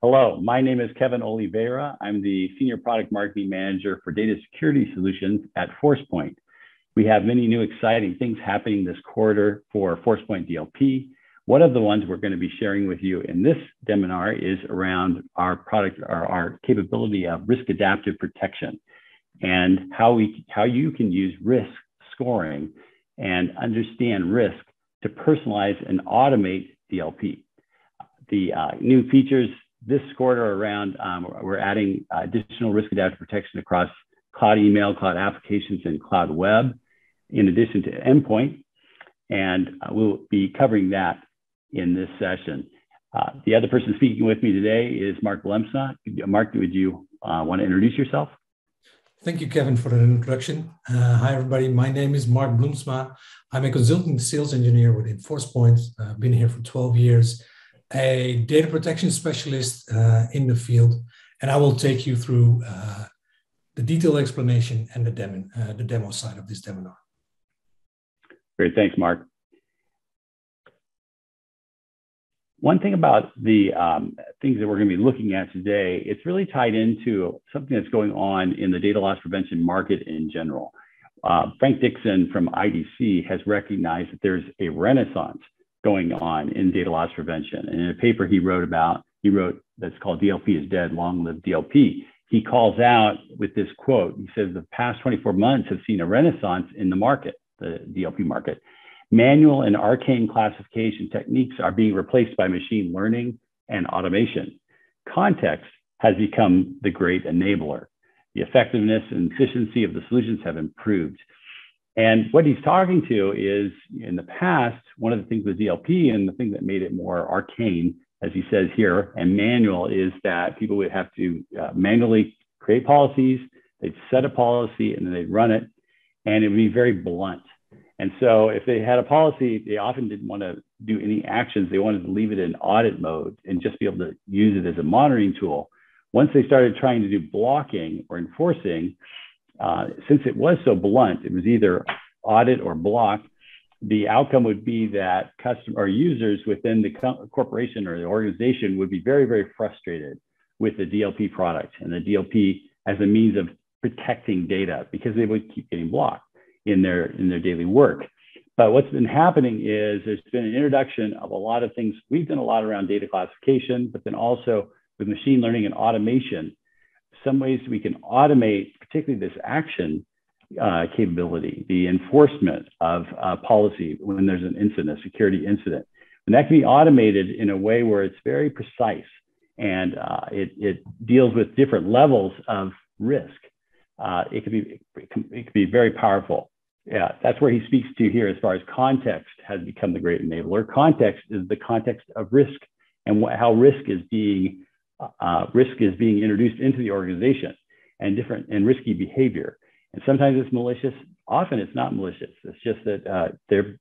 Hello, my name is Kevin Oliveira. I'm the Senior Product Marketing Manager for Data Security Solutions at Forcepoint. We have many new exciting things happening this quarter for Forcepoint DLP. One of the ones we're going to be sharing with you in this seminar is around our product, our capability of risk-adaptive protection, and how you can use risk scoring and understand risk to personalize and automate DLP. The new features this quarter around, we're adding additional risk-adaptive protection across cloud email, cloud applications, and cloud web, in addition to endpoint. And we'll be covering that in this session. The other person speaking with me today is Mark Bolemsma. Mark, would you want to introduce yourself? Thank you, Kevin, for that introduction. Hi, everybody. My name is Mark Bolemsma. I'm a consulting sales engineer within Forcepoint. I've been here for 12 years. A data protection specialist in the field, and I will take you through the detailed explanation and the demo side of this seminar. Great, thanks, Mark. One thing about the things that we're going to be looking at today, it's really tied into something that's going on in the data loss prevention market in general. Frank Dixon from IDC has recognized that there's a renaissance going on in data loss prevention. And in a paper he wrote that's called DLP is Dead, Long Live DLP. He calls out with this quote, he says, the past 24 months have seen a renaissance in the market, the DLP market. Manual and arcane classification techniques are being replaced by machine learning and automation. Context has become the great enabler. The effectiveness and efficiency of the solutions have improved. And what he's talking to is, in the past, one of the things with DLP and the thing that made it more arcane, as he says here, and manual, is that people would have to manually create policies, they'd set a policy, and then they'd run it, and it would be very blunt. And so if they had a policy, they often didn't want to do any actions. They wanted to leave it in audit mode and just be able to use it as a monitoring tool. Once they started trying to do blocking or enforcing, since it was so blunt, it was either audit or block, the outcome would be that customer or users within the corporation or the organization would be very, very frustrated with the DLP product and the DLP as a means of protecting data, because they would keep getting blocked in their daily work. But what's been happening is there's been an introduction of a lot of things. We've done a lot around data classification, but then also with machine learning and automation, some ways we can automate, particularly this action capability, the enforcement of policy when there's an incident, a security incident. And that can be automated in a way where it's very precise, and it deals with different levels of risk. It could be very powerful. Yeah, that's where he speaks to here as far as context has become the great enabler. Context is the context of risk and how risk is being introduced into the organization, and risky behavior. And sometimes it's malicious. Often it's not malicious. It's just that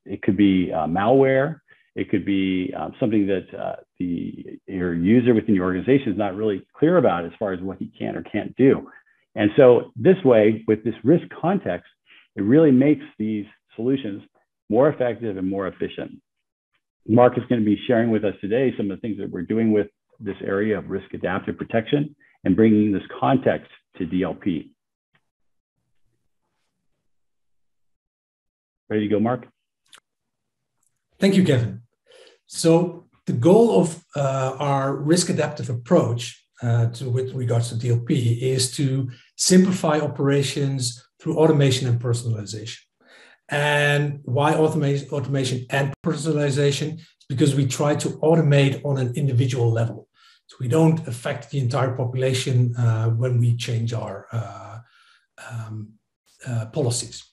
it could be malware. It could be something that your user within your organization is not really clear about as far as what he can or can't do. And so this way, with this risk context, it really makes these solutions more effective and more efficient. Mark is going to be sharing with us today some of the things that we're doing with this area of risk-adaptive protection and bringing this context to DLP. Ready to go, Mark? Thank you, Kevin. So the goal of our risk-adaptive approach with regards to DLP is to simplify operations through automation and personalization. And why automation and personalization? Because we try to automate on an individual level. So we don't affect the entire population when we change our policies.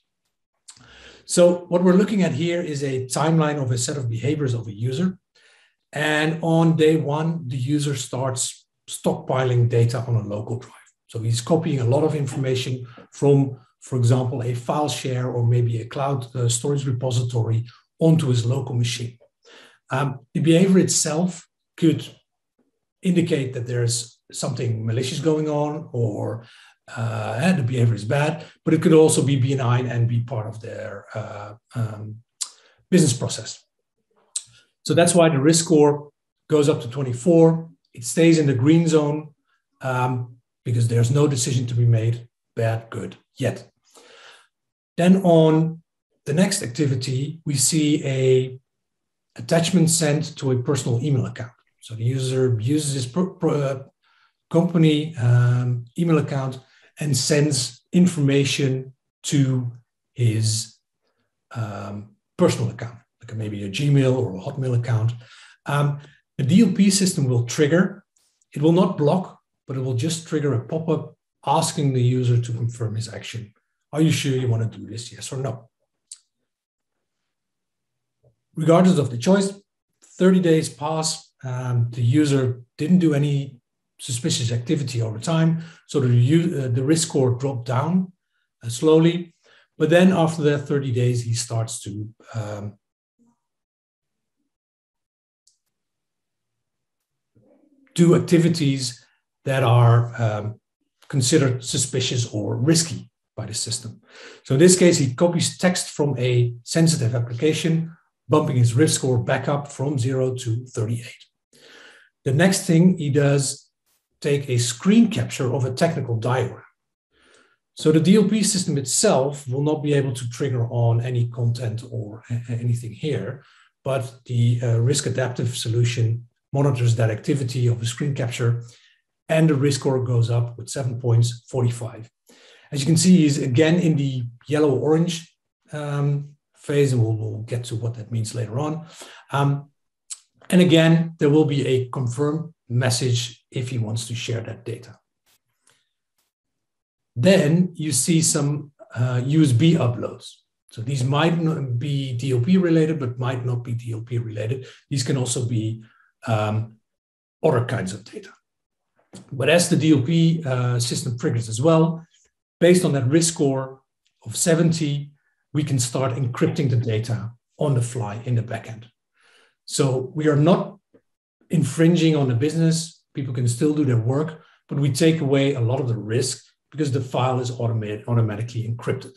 So what we're looking at here is a timeline of a set of behaviors of a user. And on day one, the user starts stockpiling data on a local drive. So he's copying a lot of information from, for example, a file share or maybe a cloud storage repository onto his local machine. The behavior itself could indicate that there's something malicious going on, or the behavior is bad, but it could also be benign and be part of their business process. So that's why the risk score goes up to 24. It stays in the green zone because there's no decision to be made, bad, good, yet. Then on the next activity, we see a attachment sent to a personal email account. So the user uses his company email account and sends information to his personal account, like maybe a Gmail or a Hotmail account. The DLP system will trigger. It will not block, but it will just trigger a pop-up asking the user to confirm his action. Are you sure you want to do this? Yes or no? Regardless of the choice, 30 days pass. The user didn't do any suspicious activity over time. So the risk score dropped down slowly. But then after that 30 days, he starts to do activities that are considered suspicious or risky by the system. So in this case, he copies text from a sensitive application, bumping his risk score back up from 0 to 38. The next thing he does, take a screen capture of a technical diagram. So the DLP system itself will not be able to trigger on any content or anything here, but the Riask-Adaptive solution monitors that activity of a screen capture, and the risk score goes up with 7 points, 45. As you can see, he's again in the yellow-orange phase, and we'll get to what that means later on. And again, there will be a confirm message if he wants to share that data. Then you see some USB uploads. So these might not be DLP related, but might not be DLP related. These can also be other kinds of data. But as the DLP system triggers as well, based on that risk score of 70, we can start encrypting the data on the fly in the backend. So we are not infringing on the business. People can still do their work, but we take away a lot of the risk because the file is automatically encrypted.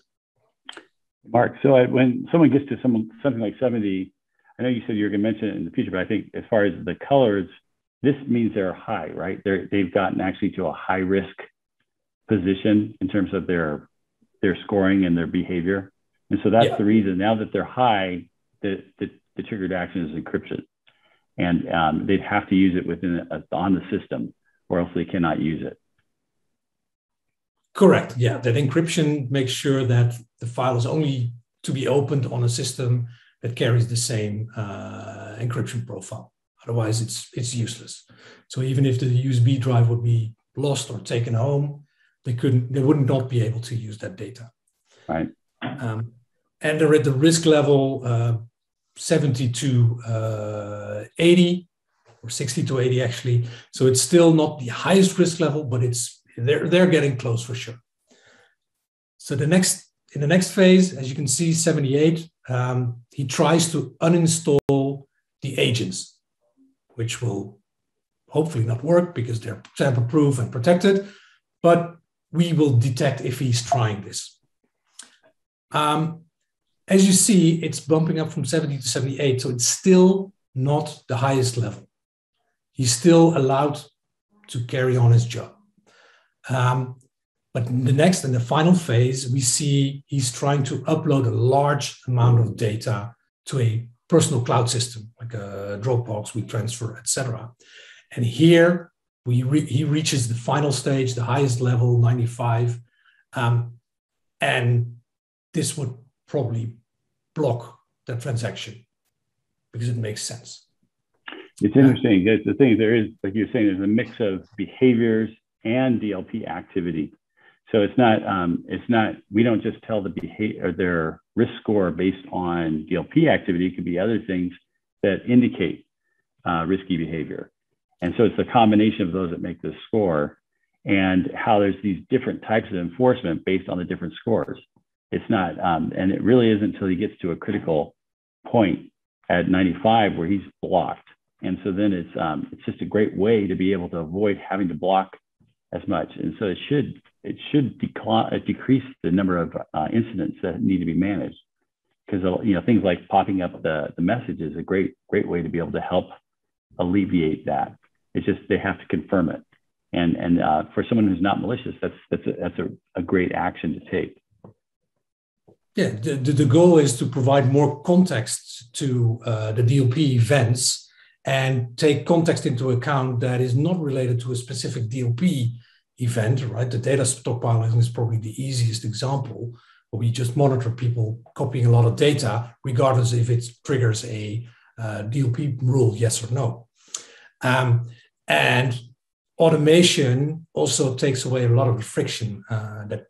Mark, so when someone gets to something like 70, I know you said you're going to mention it in the future, but I think as far as the colors, this means they're high, right? They've gotten actually to a high risk position in terms of their scoring and their behavior. And so that's the reason. Now that they're high, the triggered action is encryption. And they'd have to use it on the system, or else they cannot use it. Correct. Yeah, that encryption makes sure that the file is only to be opened on a system that carries the same encryption profile. Otherwise, it's useless. So even if the USB drive would be lost or taken home, they would not be able to use that data. Right. And they're at the risk level 70 to 80, or 60 to 80 actually. So it's still not the highest risk level, but they're getting close for sure. So in the next phase, as you can see, 78, he tries to uninstall the agents, which will hopefully not work because they're tamper-proof and protected, but we will detect if he's trying this. As you see, it's bumping up from 70 to 78, so it's still not the highest level. He's still allowed to carry on his job. But in the next and the final phase, we see he's trying to upload a large amount of data to a personal cloud system, like a Dropbox, WeTransfer, etc. And here he reaches the final stage, the highest level, 95. And this would probably block the transaction because it makes sense. It's interesting. The thing there is, like you're saying, there's a mix of behaviors and DLP activity. So it's not, we don't just tell the behavior or their risk score based on DLP activity. It could be other things that indicate risky behavior. And so it's the combination of those that make the score, and how there's these different types of enforcement based on the different scores. It's not, and it really isn't until he gets to a critical point at 95 where he's blocked. And so then it's just a great way to be able to avoid having to block as much. And so it should decrease the number of incidents that need to be managed. because things like popping up the message is a great way to be able to help alleviate that. It's just they have to confirm it, and for someone who's not malicious, that's a great action to take. Yeah, the goal is to provide more context to the DLP events and take context into account that is not related to a specific DLP event, right? The data stockpiling is probably the easiest example, where we just monitor people copying a lot of data, regardless if it triggers a DLP rule, yes or no. And automation also takes away a lot of the friction that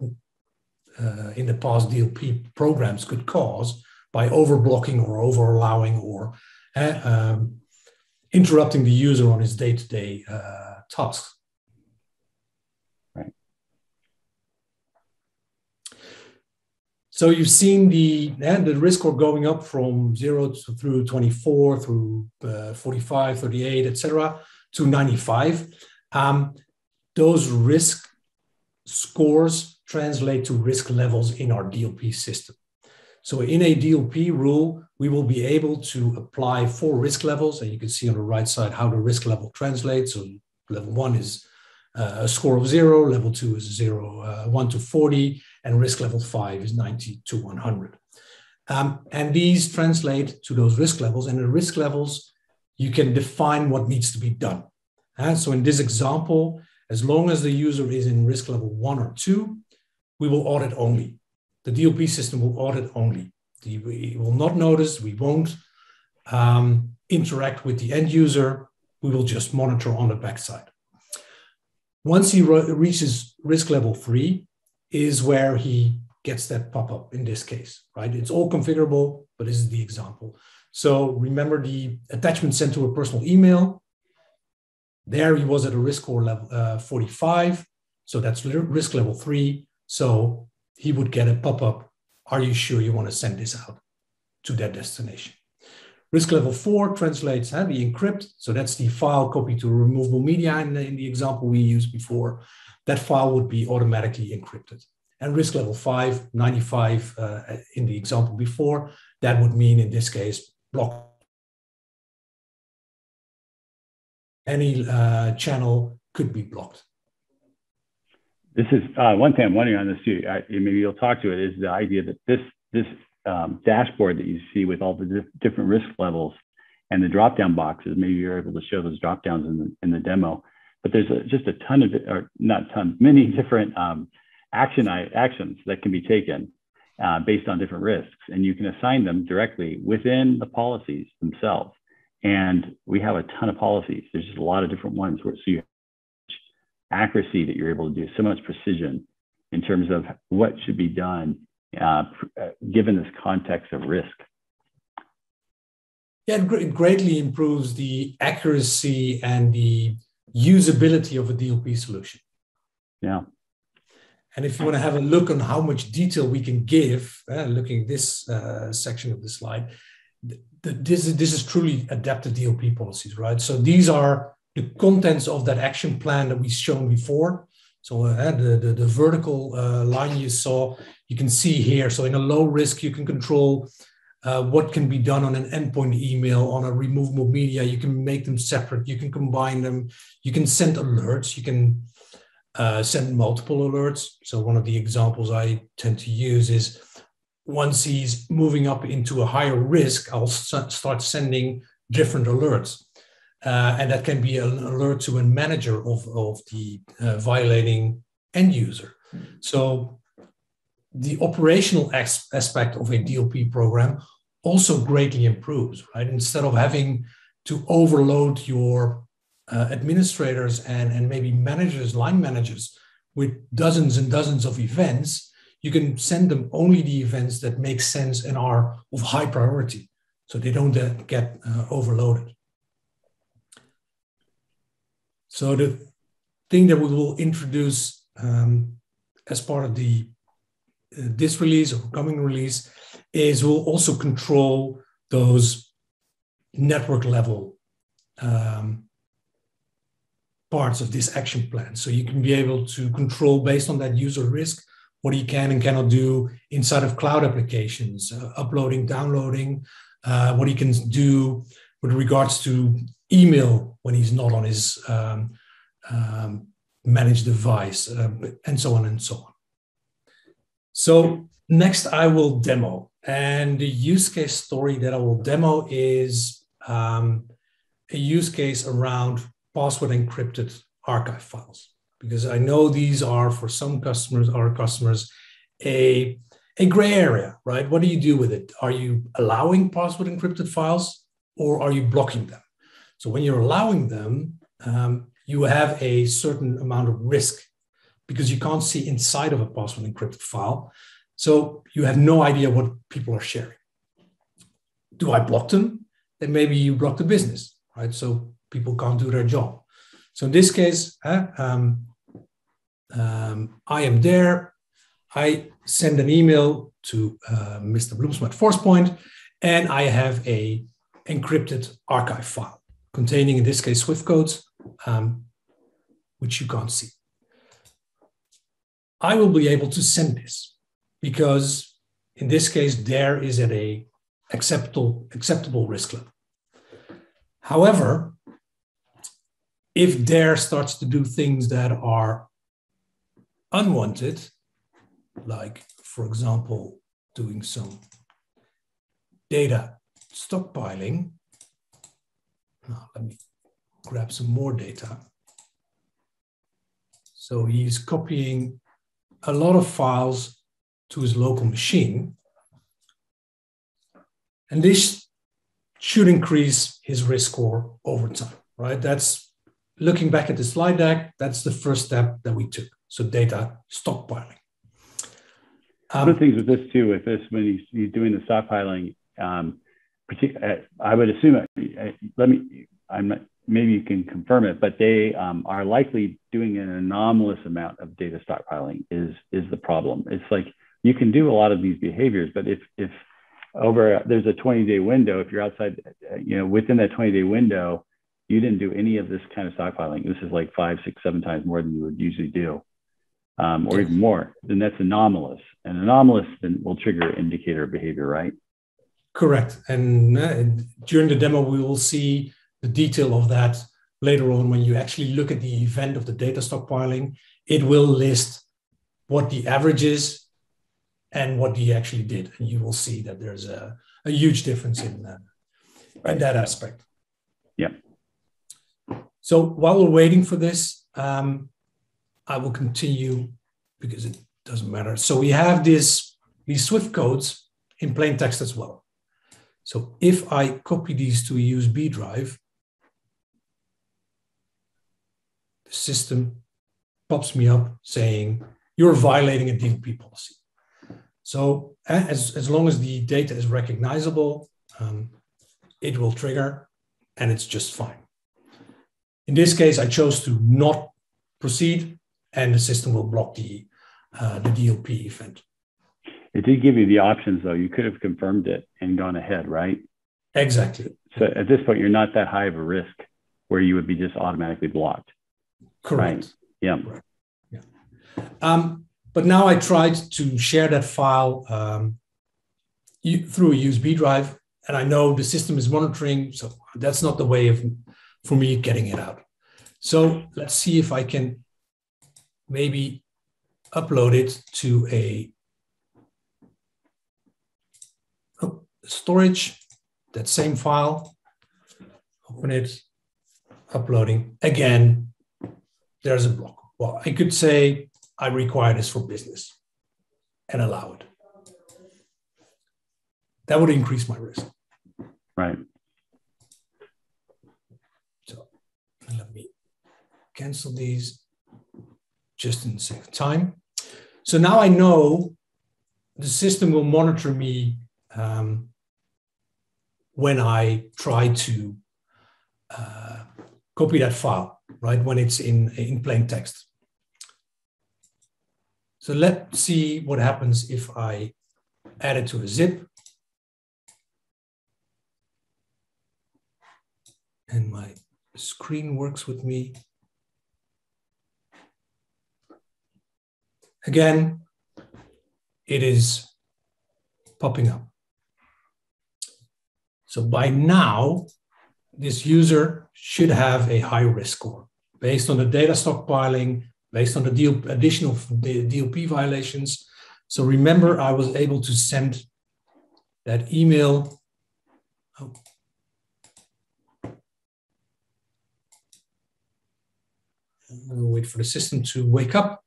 in the past DLP programs could cause by overblocking or over allowing or interrupting the user on his day-to-day tasks. Right. So you've seen the risk score going up from 0 through 24, through 45, 38, etc., to 95. Those risk scores translate to risk levels in our DLP system. So in a DLP rule, we will be able to apply 4 risk levels, and you can see on the right side how the risk level translates. So level 1 is a score of 0, level 2 is 1 to 40, and risk level 5 is 90 to 100. And these translate to those risk levels, and the risk levels, you can define what needs to be done. So in this example, as long as the user is in risk level 1 or 2, we will audit only. The DLP system will audit only. We will not notice, we won't interact with the end user, we will just monitor on the backside. Once he reaches risk level 3 is where he gets that pop-up in this case, right? It's all configurable, but this is the example. So remember the attachment sent to a personal email. There he was at a risk score level 45. So that's risk level 3. So he would get a pop-up. Are you sure you want to send this out to that destination? Risk level 4 translates the encrypt. So that's the file copied to removable media in the example we used before. That file would be automatically encrypted. And risk level 5, 95 in the example before, that would mean in this case, block any channel could be blocked. This is one thing I'm wondering on this too. Maybe you'll talk to it, is the idea that this dashboard that you see with all the different risk levels and the drop-down boxes, maybe you're able to show those drop-downs in the demo, but there's just a ton of, or not ton, many different actions that can be taken based on different risks, and you can assign them directly within the policies themselves. And we have a ton of policies. There's just a lot of different ones so you have accuracy that you're able to do, so much precision in terms of what should be done given this context of risk. Yeah, it greatly improves the accuracy and the usability of a DLP solution. Yeah. And if you want to have a look on how much detail we can give, looking at this section of the slide, this is truly adaptive DLP policies, right? So these are the contents of that action plan that we've shown before. So the vertical line you saw, you can see here. So in a low risk, you can control what can be done on an endpoint email, on a removable media. You can make them separate. You can combine them. You can send alerts. You can send multiple alerts. So one of the examples I tend to use is once he's moving up into a higher risk, I'll start sending different alerts. And that can be an alert to a manager of the violating end user. So the operational aspect of a DLP program also greatly improves, right? Instead of having to overload your administrators and maybe managers, line managers with dozens and dozens of events, you can send them only the events that make sense and are of high priority, so they don't get overloaded. So the thing that we will introduce as part of this release or coming release is we'll also control those network level parts of this action plan. So you can be able to control based on that user risk what he can and cannot do inside of cloud applications, uploading, downloading, what he can do with regards to email when he's not on his managed device, and so on and so on. So next I will demo. And the use case story that I will demo is a use case around password encrypted archive files. Because I know these are, for some customers, our customers, a gray area, right? What do you do with it? Are you allowing password encrypted files or are you blocking them? So when you're allowing them, you have a certain amount of risk because you can't see inside of a password encrypted file. So you have no idea what people are sharing. Do I block them? Then maybe you block the business, right? So people can't do their job. So in this case, I am there. I send an email to Mr. Bolemsma at Forcepoint, and I have a encrypted archive file containing, in this case, Swift codes, which you can't see. I will be able to send this because, in this case, there is at a acceptable risk level. However, if Dare starts to do things that are unwanted, like, for example, doing some data stockpiling. Now, let me grab some more data. So he's copying a lot of files to his local machine. And this should increase his risk score over time, right? That's looking back at the slide deck, that's the first step that we took. So data stockpiling. One of the things with this too, when he's doing the stockpiling, I would assume, maybe you can confirm it, but they are likely doing an anomalous amount of data stockpiling is the problem. It's like you can do a lot of these behaviors, but if there's a 20-day window, if you're outside, within that 20-day window, you didn't do any of this kind of stockpiling. This is like 5, 6, 7 times more than you would usually do, or even more. Then that's anomalous. And anomalous then will trigger indicator behavior, right? Correct. And during the demo, we will see the detail of that later on. When you actually look at the event of the data stockpiling, it will list what the average is and what he actually did. And you will see that there's a huge difference in that aspect. Yeah. So while we're waiting for this, I will continue because it doesn't matter. So we have these Swift codes in plain text as well. So if I copy these to a USB drive, the system pops me up saying, you're violating a DLP policy. So as long as the data is recognizable, it will trigger and it's just fine. In this case, I chose to not proceed and the system will block the DLP event. It did give you the options though. You could have confirmed it and gone ahead, right? Exactly. So at this point, you're not that high of a risk where you would be just automatically blocked. Correct. Right? Yeah. Correct. Yeah. But now I tried to share that file through a USB drive, and I know the system is monitoring, so that's not the way for me getting it out. So let's see if I can maybe upload it to a storage, that same file, open it, uploading. Again, there's a block. Well, I could say I require this for business and allow it. That would increase my risk. Right. So let me cancel these just in the sake of time. So now I know the system will monitor me when I try to copy that file, right? When it's in plain text. So let's see what happens if I add it to a zip. And my screen works with me. Again, it is popping up. So by now, this user should have a high risk score based on the data stockpiling, based on the additional DLP violations. So remember, I was able to send that email. Oh. I'll wait for the system to wake up.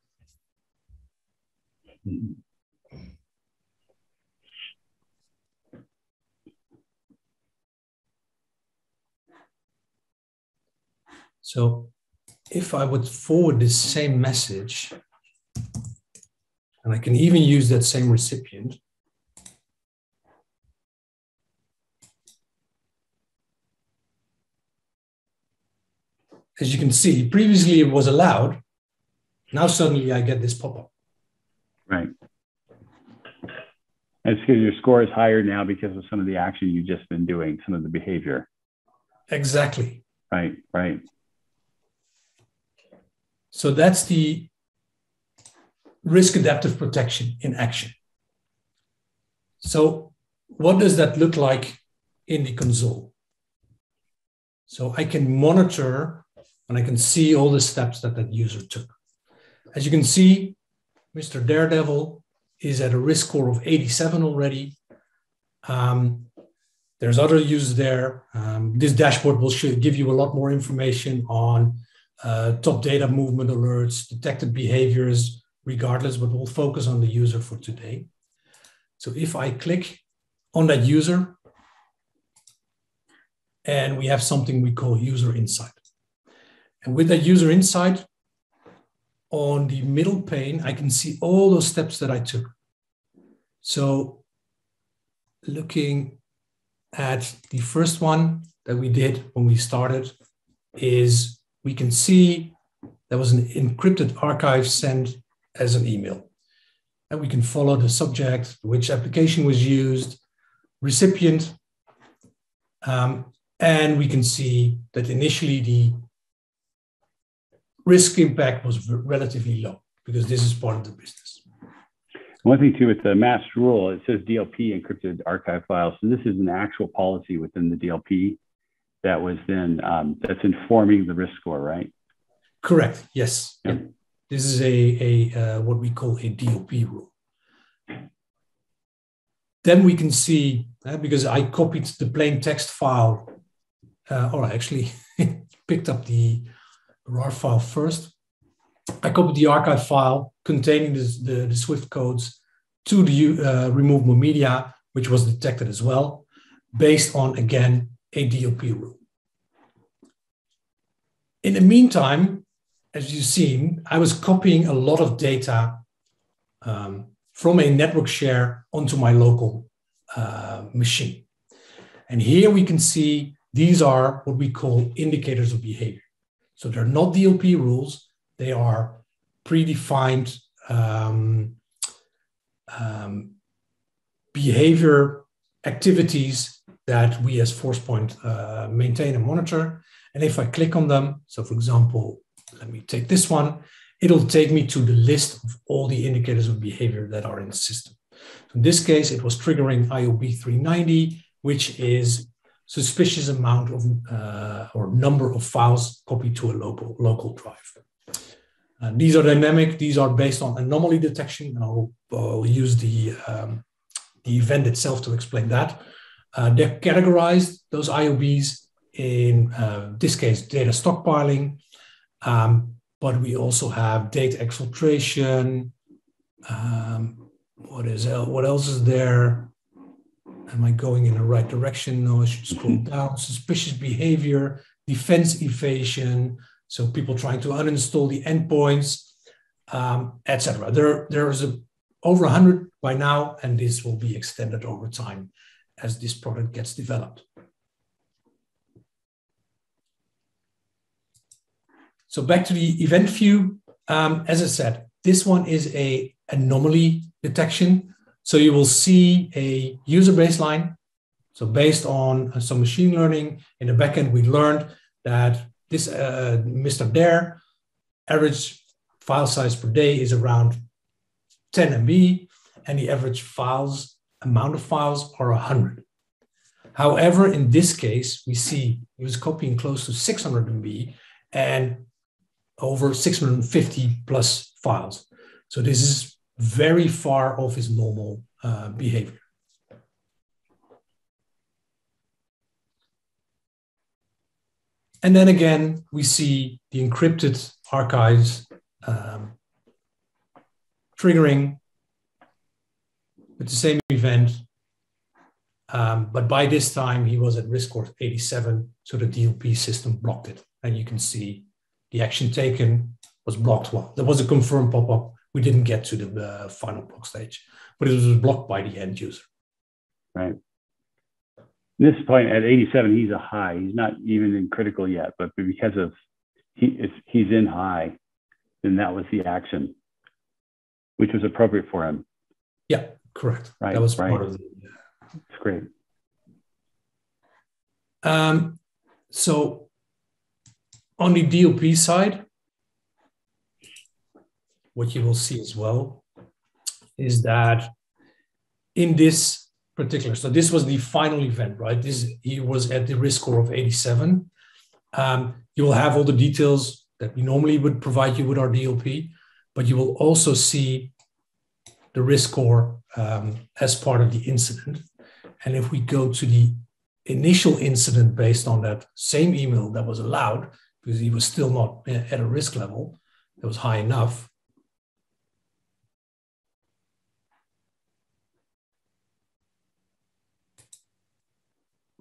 So if I would forward this same message, and I can even use that same recipient, as you can see, previously it was allowed. Now suddenly I get this pop-up. Right. It's because your score is higher now because of some of the action you've just been doing, some of the behavior. Exactly. Right, right. So that's the risk-adaptive protection in action. So what does that look like in the console? So I can monitor and I can see all the steps that that user took. As you can see, Mr. Daredevil is at a risk score of 87 already. There's other users there. This dashboard will give you a lot more information on top data movement alerts, detected behaviors, regardless, but we'll focus on the user for today. So if I click on that user, and we have something we call user insight. And with that user insight, on the middle pane, I can see all those steps that I took. So looking at the first one that we did when we started is we can see there was an encrypted archive sent as an email. And we can follow the subject, which application was used, recipient, and we can see that initially the risk impact was relatively low because this is part of the business. One thing too, with the masked rule, it says DLP encrypted archive files. So this is an actual policy within the DLP that was then, that's informing the risk score, right? Correct, yes. Yeah. This is a what we call a DLP rule. Then we can see, because I copied the plain text file, or I actually picked up the RAR file first. I copied the archive file containing the Swift codes to the removable media, which was detected as well, based on, again, a DLP rule. In the meantime, as you've seen, I was copying a lot of data from a network share onto my local machine. And here we can see these are what we call indicators of behavior. So they're not DLP rules, they are predefined behavior activities that we as Forcepoint maintain and monitor. And if I click on them, so for example, let me take this one, it'll take me to the list of all the indicators of behavior that are in the system. So in this case, it was triggering IOB 390, which is suspicious amount of or number of files copied to a local drive. These are dynamic. These are based on anomaly detection, and I'll use the event itself to explain that. They're categorized, those IOBs, in this case, data stockpiling, but we also have data exfiltration. What else is there? Am I going in the right direction? No, I should scroll down. Suspicious behavior, defense evasion, so people trying to uninstall the endpoints, etc. There is over 100 by now, and this will be extended over time as this product gets developed. So back to the event view. As I said, this one is a anomaly detection. So you will see a user baseline. So based on some machine learning in the backend, we learned that this Mr. Dare average file size per day is around 10 MB. and the average amount of files are 100. However, in this case, we see he was copying close to 600 MB and over 650 plus files. So this is very far off his normal behavior. And then again, we see the encrypted archives triggering with the same event. But by this time, he was at risk score 87, so the DLP system blocked it. And you can see the action taken was blocked. Well, there was a confirm pop-up. We didn't get to the final block stage, but it was blocked by the end user. Right. At this point, at 87, he's a high. He's not even in critical yet, but because of he's in high, then that was the action, which was appropriate for him. Yeah, correct. Right. That was right. part of the. It's great. So on the DLP side, what you will see as well is that in this particular, so this was the final event, right? He was at the risk score of 87. You will have all the details that we normally would provide you with our DLP, but you will also see the risk score as part of the incident. And if we go to the initial incident based on that same email that was allowed, because he was still not at a risk level that was high enough.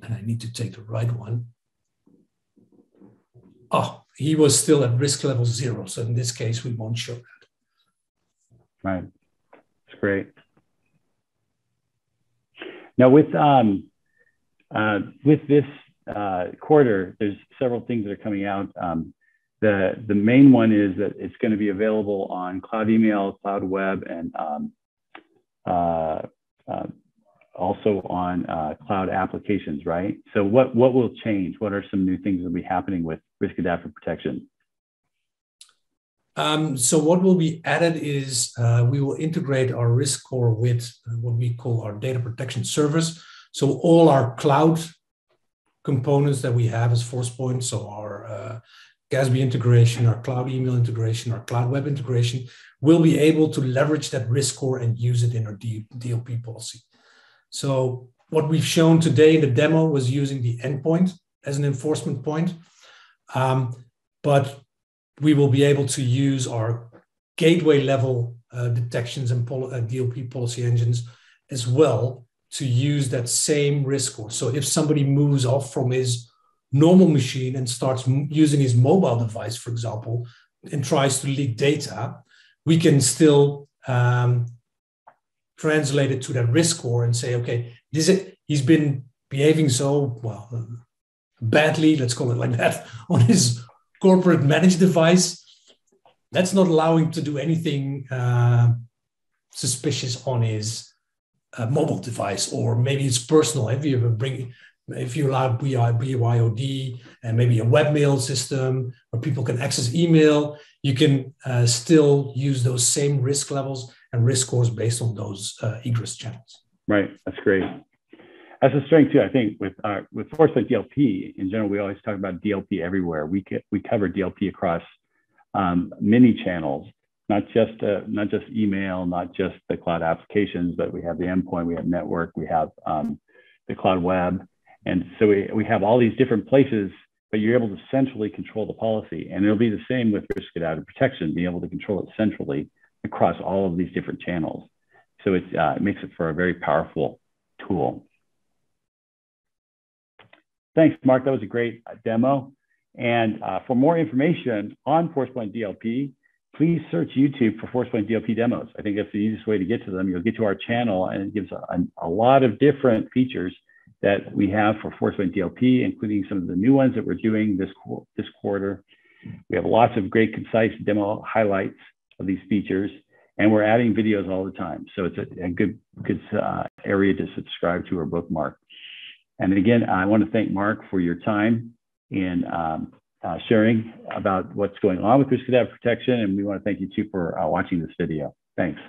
And I need to take the right one. Oh, he was still at risk level 0. So in this case, we won't show that. Right. That's great. Now with this quarter, there's several things that are coming out. The main one is that it's going to be available on Cloud Email, Cloud Web, and also on cloud applications, right? So what will change? What are some new things that will be happening with Riask-Adaptive Protection? So what will be added is we will integrate our risk score with what we call our data protection service. So all our cloud components that we have as Forcepoint, so our GASB integration, our cloud email integration, our cloud web integration, will be able to leverage that risk score and use it in our DLP policy. So what we've shown today in the demo was using the endpoint as an enforcement point, but we will be able to use our gateway level detections and DLP policy engines as well to use that same risk score. So if somebody moves off from his normal machine and starts using his mobile device, for example, and tries to leak data, we can still translate it to that risk score and say, okay, he's been behaving so badly, let's call it like that, on his corporate managed device. Let's not allow him to do anything suspicious on his mobile device, or maybe it's personal. If you allow BYOD and maybe a webmail system where people can access email, you can still use those same risk levels and risk scores based on those egress channels. Right, that's great. That's a strength too. I think with Forcepoint DLP in general, we always talk about DLP everywhere. We cover DLP across many channels, not just email, not just the cloud applications, but we have the endpoint, we have network, we have the cloud web, and so we have all these different places. But you're able to centrally control the policy, and it'll be the same with Riask-Adaptive Protection, being able to control it centrally across all of these different channels. So it makes it for a very powerful tool. Thanks, Mark. That was a great demo. And for more information on Forcepoint DLP, please search YouTube for Forcepoint DLP demos. I think that's the easiest way to get to them. You'll get to our channel, and it gives a lot of different features that we have for Forcepoint DLP, including some of the new ones that we're doing this quarter. We have lots of great, concise demo highlights of these features, and we're adding videos all the time. So it's a good area to subscribe to or bookmark. And again, I want to thank Mark for your time in sharing about what's going on with Riask-Adaptive Protection, and we want to thank you too for watching this video. Thanks.